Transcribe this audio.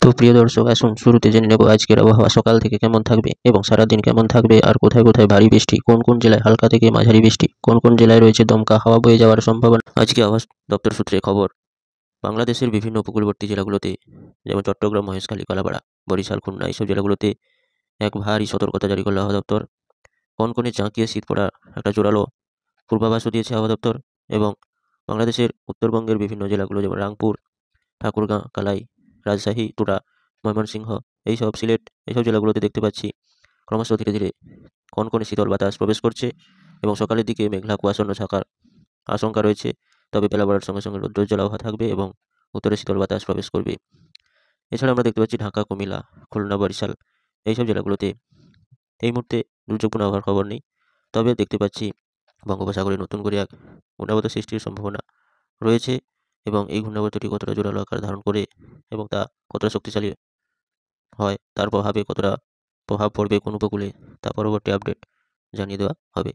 তো প্রিয় দর্শক, আসুন শুরুতে জেনে নেব আজকের আবহাওয়া সকাল থেকে কেমন থাকবে এবং সারাদিন কেমন থাকবে, আর কোথায় কোথায় ভারী বৃষ্টি, কোন কোন জেলায় হালকা থেকে মাঝারি বৃষ্টি, কোন কোন জেলায় রয়েছে দমকা হাওয়া বয়ে যাওয়ার সম্ভাবনা। আজকে আবহাওয়া দপ্তর সূত্রে খবর, বাংলাদেশের বিভিন্ন উপকূলবর্তী জেলাগুলোতে যেমন চট্টগ্রাম, মহেশখালী, কলাপাড়া, বরিশাল, খুলনা এইসব জেলাগুলোতে এক ভারী সতর্কতা জারি করলো আবহাওয়া দপ্তর। কনকনে জাঁকিয়ে শীত পড়া একটা জোরালো পূর্বাভাসও দিয়েছে আবহাওয়া দপ্তর। এবং বাংলাদেশের উত্তরবঙ্গের বিভিন্ন জেলাগুলো যেমন রাংপুর, ঠাকুরগাঁ, কালাই, রাজশাহী, তুরা, ময়মনসিংহ, এইসব সিলেট, এইসব জেলাগুলোতে দেখতে পাচ্ছি ক্রমশ ধীরে ধীরে কনকনে শীতল বাতাস প্রবেশ করছে এবং সকালের দিকে মেঘলা কুয়াশাচ্ছন্ন থাকার আশঙ্কা রয়েছে। তবে বেলা বাড়ার সঙ্গে সঙ্গে রৌদ্রোজ্জ্বল আবহাওয়া থাকবে এবং উত্তরে শীতল বাতাস প্রবেশ করবে। এছাড়া আমরা দেখতে পাচ্ছি ঢাকা, কুমিল্লা, খুলনা, বরিশাল এইসব জেলাগুলোতে এই মুহূর্তে দুর্যোগপূর্ণ আবহাওয়ার খবর নেই। তবে দেখতে পাচ্ছি বঙ্গোপসাগরে নতুন করে এক ঘূর্ণাবর্ত সৃষ্টির সম্ভাবনা রয়েছে এবং এই ঘূর্ণাবর্তটি কতটা জোরালো আকার ধারণ করে এবং তা কতটা শক্তিশালী হয়, তার প্রভাবে কতটা প্রভাব পড়বে কোন উপকূলে, তা পরবর্তী আপডেট জানিয়ে দেওয়া হবে।